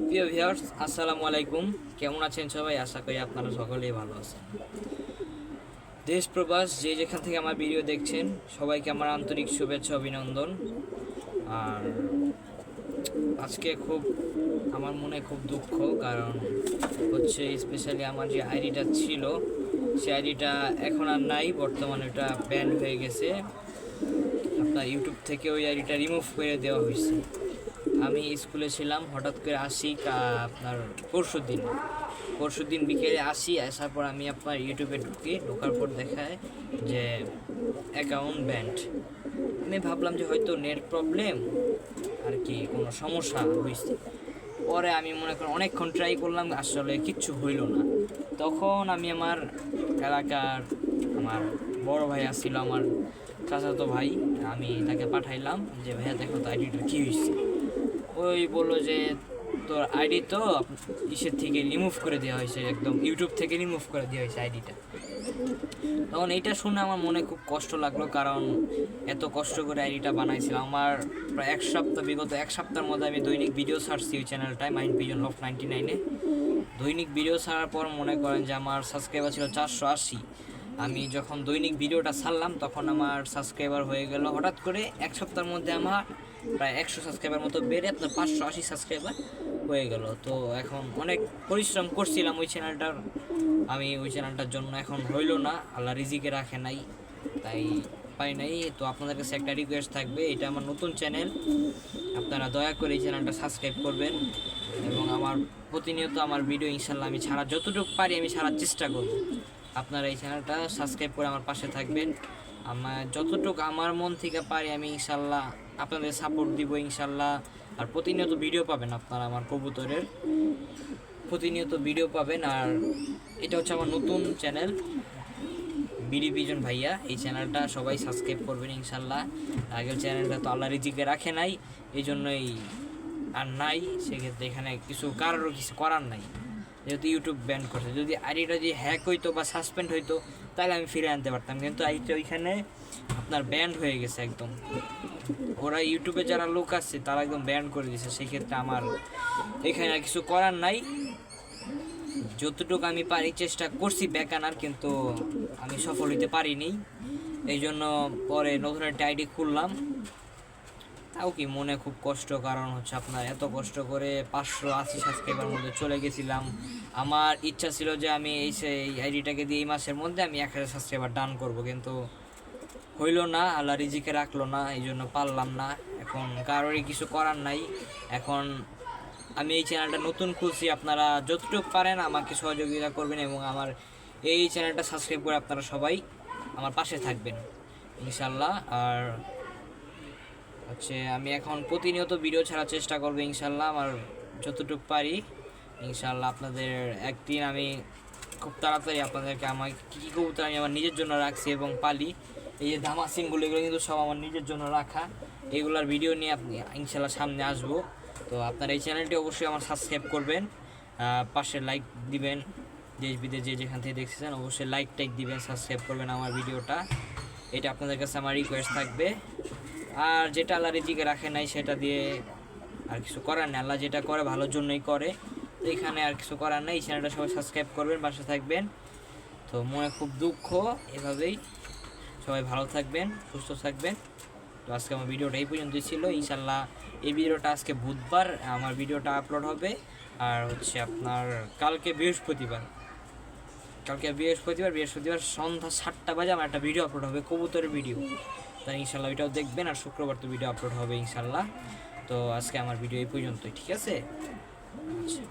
প্রিয় ভিউয়ার্স, আসসালামু আলাইকুম। কেমন আছেন সবাই? আশা করি আপনারা সকলেই ভালো আছেন। দেশ প্রবাস যে যেখান থেকে আমার ভিডিও দেখছেন, সবাইকে আমার আন্তরিক শুভেচ্ছা অভিনন্দন। আর আজকে আমার মনে খুব দুঃখ, কারণ হচ্ছে স্পেশালি আমার যে আইডিটা ছিল সেই আইডিটা এখন আর নাই, বর্তমানে ওটা ব্যান হয়ে গেছে। আপনার ইউটিউব থেকে ওই আইডিটা রিমুভ করে দেওয়া হয়েছে। আমি স্কুলে ছিলাম, হঠাৎ করে আসি আপনার পরশুদিন বিকেলে আসার পর আমি আপনার ইউটিউবে ঢোকার পর দেখায় যে অ্যাকাউন্ট ব্যান্ড। আমি ভাবলাম যে হয়তো নেট প্রবলেম আর কি, কোনো সমস্যা হয়েছে। পরে আমি মনে করেন অনেকক্ষণ ট্রাই করলাম, আসলে কিচ্ছু হইল না। তখন আমি আমার এলাকার আমার বড় ভাই আসছিল, আমার চাচাতো ভাই, আমি তাকে পাঠাইলাম যে ভাইয়া দেখো তো আইডিটা কী হয়েছে। ওই বললো যে তোর আইডি তো ইসের থেকে রিমুভ করে দেওয়া হয়েছে, একদম ইউটিউব থেকে রিমুভ করে দেওয়া হয়েছে আইডিটা। তখন এইটা শুনে আমার মনে খুব কষ্ট লাগলো, কারণ এত কষ্ট করে আইডিটা বানাইছিলাম। আমার প্রায় বিগত এক সপ্তাহের মধ্যে আমি দৈনিক ভিডিও ছাড়ছি ওই চ্যানেলটায়, মাইন্ড ভিজন অফ 99-এ। দৈনিক ভিডিও ছাড়ার পর মনে করেন যে আমার সাবস্ক্রাইবার ছিল 480। আমি যখন দৈনিক ভিডিওটা ছাড়লাম তখন আমার সাবস্ক্রাইবার হয়ে গেল হঠাৎ করে এক সপ্তাহের মধ্যে আমার প্রায় 100 সাবস্ক্রাইবার মতো বেড়ে আপনার 580 সাবস্ক্রাইবার হয়ে গেল। তো এখন অনেক পরিশ্রম করছিলাম আমি ওই চ্যানেলটার জন্য, এখন হইল না, আল্লাহ রিজিকে রাখে নাই, তাই পাই নাই। তো আপনাদের কাছে একটা রিকোয়েস্ট থাকবে, এটা আমার নতুন চ্যানেল, আপনারা দয়া করে এই চ্যানেলটা সাবস্ক্রাইব করবেন এবং আমার প্রতিনিয়ত আমার ভিডিও ইনশাল্লাহ আমি যতটুকু পারি আমি ছাড়ার চেষ্টা করব। আপনারা এই চ্যানেলটা সাবস্ক্রাইব করে আমার পাশে থাকবেন। আমার যতটুকু আমার মন থেকে পারি আমি ইনশাল্লাহ আপনাদের সাপোর্ট দিব ইনশাল্লাহ। আর প্রতিনিয়ত ভিডিও পাবেন, আপনারা আমার কবুতরের প্রতিনিয়ত ভিডিও পাবেন। আর এটা হচ্ছে আমার নতুন চ্যানেল বিডি পিজন ভাইয়া, এই চ্যানেলটা সবাই সাবস্ক্রাইব করবেন ইনশাল্লাহ। আগের চ্যানেলটা তো আল্লাহ রিজিকে রাখে নাই, এই জন্যই আর নাই, সেক্ষেত্রে এখানে কারোর কিছু করার নাই, যেহেতু ইউটিউব ব্যান করছে। যদি আইডিটা যদি হ্যাক হইতো বা সাসপেন্ড হইতো তাহলে আমি ফিরে আনতে পারতাম, কিন্তু আইডিটা ওইখানে আপনার ব্যান্ড হয়ে গেছে একদম। ওরা ইউটিউবে যারা লোক আছে তারা একদম ব্যান করে দিয়েছে, সেক্ষেত্রে আমার এখানে আর কিছু করার নাই। যতটুকু আমি পারি চেষ্টা করছি ব্যাক আনার, কিন্তু আমি সফল হইতে পারিনি। এই জন্য পরে নতুন একটা আইডি খুললাম, তাও কি মনে খুব কষ্ট, কারণ হচ্ছে আপনার এত কষ্ট করে 580 সাবস্ক্রাইবার মধ্যে চলে গেছিলাম। আমার ইচ্ছা ছিল যে আমি এই আইডিটাকে দিয়ে এই মাসের মধ্যে আমি 1000 সাবস্ক্রাইবার ডান করব, কিন্তু হইল না, আল্লাহ রিজিকে রাখলো না, এই জন্য পারলাম না। এখন কারোরই কিছু করার নাই। এখন আমি এই চ্যানেলটা নতুন খুলছি, আপনারা যতটুকু পারেন আমাকে সহযোগিতা করবেন এবং আমার এই চ্যানেলটা সাবস্ক্রাইব করে আপনারা সবাই আমার পাশে থাকবেন ইনশাল্লাহ। আর হচ্ছে আমি এখন প্রতিনিয়ত ভিডিও ছাড়ার চেষ্টা করবো ইনশাল্লাহ, আমার যতটুকু পারি ইনশাল্লাহ। আপনাদের একদিন আমি খুব তাড়াতাড়ি আপনাদেরকে আমার কী কী কবুতর আমি আমার নিজের জন্য রাখছি এবং পালি, এই যে ধামাসিনগুলো, এগুলো কিন্তু সব আমার নিজের জন্য রাখা, এগুলোর ভিডিও নিয়ে আপনি ইনশাল্লাহ সামনে আসবো। তো আপনার এই চ্যানেলটি অবশ্যই আমার সাবস্ক্রাইব করবেন, পাশে লাইক দিবেন, দেশ বিদেশ যে যেখান থেকে দেখছেন অবশ্যই লাইক দিবেন, সাবস্ক্রাইব করবেন আমার ভিডিওটা, এটা আপনাদের কাছে আমার রিকোয়েস্ট থাকবে। আর যেটা আল্লাহ রিজিকে রাখে নাই সেটা দিয়ে আর কিছু করার নেই, আল্লাহ যেটা করে ভালোর জন্যই করে, তো এখানে আর কিছু করার নেই। এই চ্যানেলটা সবাই সাবস্ক্রাইব করবেন, পাশে থাকবেন। তো মনে খুব দুঃখ, এভাবেই সবাই ভালো থাকবেন, সুস্থ থাকবেন। তো আজকে আমার ভিডিওটা এই পর্যন্তই ছিল ইনশাল্লাহ। এই ভিডিওটা আজকে বুধবার আমার ভিডিওটা আপলোড হবে, আর হচ্ছে আপনার কালকে বৃহস্পতিবার সন্ধ্যা 7টা বাজে আমার একটা ভিডিও আপলোড হবে, কবুতরের ভিডিও, তাই ইনশাল্লাহ ওইটাও দেখবেন। আর শুক্রবার তো ভিডিও আপলোড হবে ইনশাল্লাহ। তো আজকে আমার ভিডিও এই পর্যন্তই, ঠিক আছে? আচ্ছা।